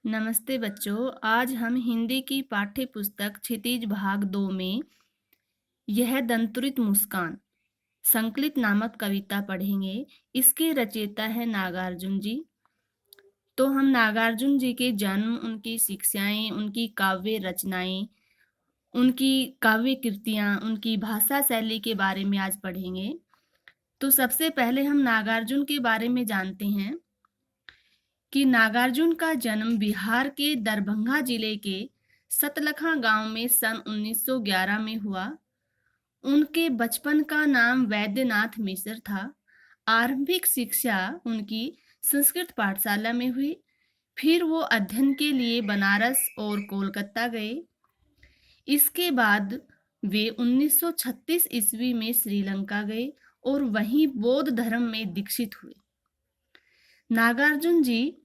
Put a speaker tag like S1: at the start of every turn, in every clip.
S1: नमस्ते बच्चों। आज हम हिंदी की पाठ्य पुस्तक क्षितिज भाग 2 में यह दंतुरित मुस्कान संकलित नामक कविता पढ़ेंगे। इसके रचयिता है नागार्जुन जी। तो हम नागार्जुन जी के जन्म, उनकी शिक्षाएं, उनकी काव्य रचनाएं, उनकी काव्य कृतियां, उनकी भाषा शैली के बारे में आज पढ़ेंगे। तो सबसे पहले हम नागार्जुन के बारे में जानते हैं कि नागार्जुन का जन्म बिहार के दरभंगा जिले के सतलखा गांव में सन 1911 में हुआ। उनके बचपन का नाम वैद्यनाथ मिश्र था। आरंभिक शिक्षा उनकी संस्कृत पाठशाला में हुई। फिर वो अध्ययन के लिए बनारस और कोलकाता गए। इसके बाद वे 1936 ईस्वी में श्रीलंका गए और वहीं बौद्ध धर्म में दीक्षित हुए। नागार्जुन जी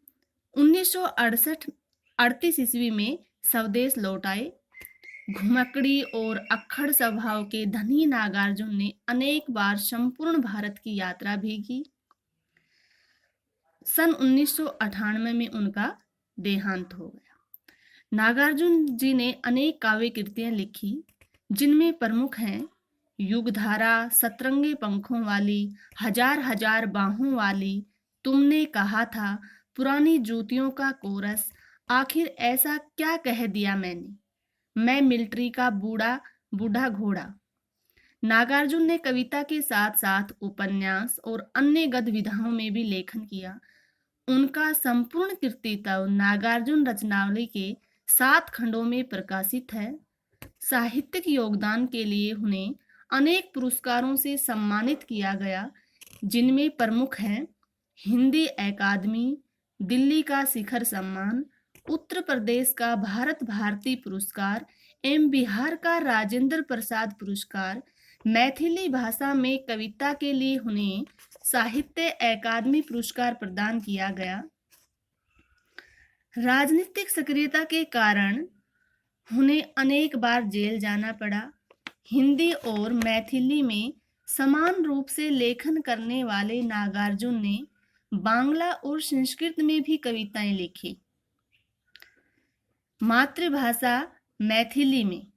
S1: 1938 ईस्वी में स्वदेश लौट आए। घुमक्कड़ी और अक्खड़ स्वभाव के धनी नागार्जुन ने अनेक बार संपूर्ण भारत की यात्रा भी की। सन 1998 में उनका देहांत हो गया। नागार्जुन जी ने अनेक काव्य कृतियां लिखी, जिनमें प्रमुख हैं युगधारा, सतरंगे पंखों वाली, हजार हजार बाहों वाली, तुमने कहा था, पुरानी जूतियों का कोरस, आखिर ऐसा क्या कह दिया मैंने, मैं मिलिट्री का बूढ़ा घोड़ा। नागार्जुन ने कविता के साथ साथ उपन्यास और अन्य गद्य-विधाओं में भी लेखन किया। उनका संपूर्ण कृतित्व नागार्जुन रचनावली के 7 खंडों में प्रकाशित है। साहित्यिक योगदान के लिए उन्हें अनेक पुरस्कारों से सम्मानित किया गया, जिनमें प्रमुख हैं हिंदी अकादमी, दिल्ली का शिखर सम्मान, उत्तर प्रदेश का भारत भारती पुरस्कार एवं बिहार का राजेंद्र प्रसाद पुरस्कार। मैथिली भाषा में कविता के लिए उन्हें साहित्य अकादमी पुरस्कार प्रदान किया गया। राजनीतिक सक्रियता के कारण उन्हें अनेक बार जेल जाना पड़ा। हिंदी और मैथिली में समान रूप से लेखन करने वाले नागार्जुन ने बांग्ला और संस्कृत में भी कविताएं लिखी। मातृभाषा मैथिली में,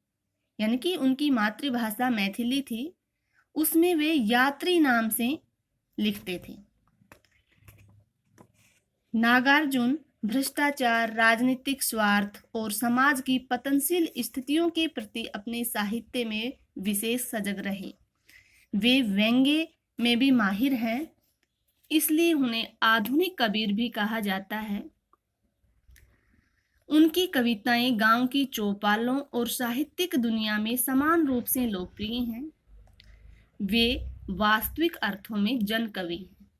S1: यानी कि उनकी मातृभाषा मैथिली थी, उसमें वे यात्री नाम से लिखते थे। नागार्जुन भ्रष्टाचार, राजनीतिक स्वार्थ और समाज की पतनशील स्थितियों के प्रति अपने साहित्य में विशेष सजग रहे। वे व्यंग्य में भी माहिर हैं, इसलिए उन्हें आधुनिक कबीर भी कहा जाता है। उनकी कविताएं गांव की चौपालों और साहित्यिक दुनिया में समान रूप से लोकप्रिय हैं। वे वास्तविक अर्थों में जन कवि हैं।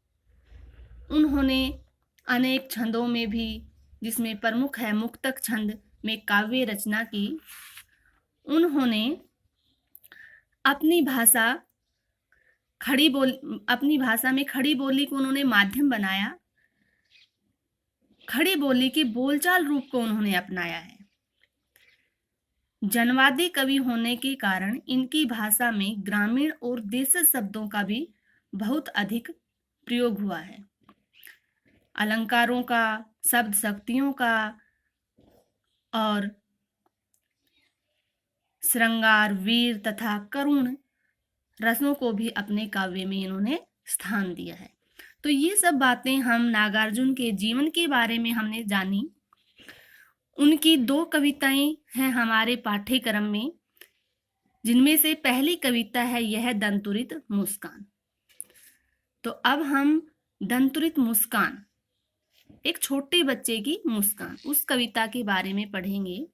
S1: उन्होंने अनेक छंदों में भी, जिसमें प्रमुख है मुक्तक छंद में काव्य रचना की। उन्होंने अपनी भाषा में खड़ी बोली को उन्होंने माध्यम बनाया। खड़ी बोली के बोलचाल रूप को उन्होंने अपनाया है। जनवादी कवि होने के कारण इनकी भाषा में ग्रामीण और देशज शब्दों का भी बहुत अधिक प्रयोग हुआ है। अलंकारों का, शब्द शक्तियों का और श्रृंगार, वीर तथा करुण रसों को भी अपने काव्य में इन्होंने स्थान दिया है। तो ये सब बातें हम नागार्जुन के जीवन के बारे में हमने जानी। उनकी 2 कविताएं हैं हमारे पाठ्यक्रम में, जिनमें से पहली कविता है यह दंतुरित मुस्कान। तो अब हम दंतुरित मुस्कान, एक छोटे बच्चे की मुस्कान, उस कविता के बारे में पढ़ेंगे।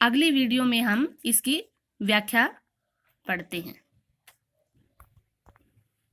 S1: अगली वीडियो में हम इसकी व्याख्या पढ़ते हैं।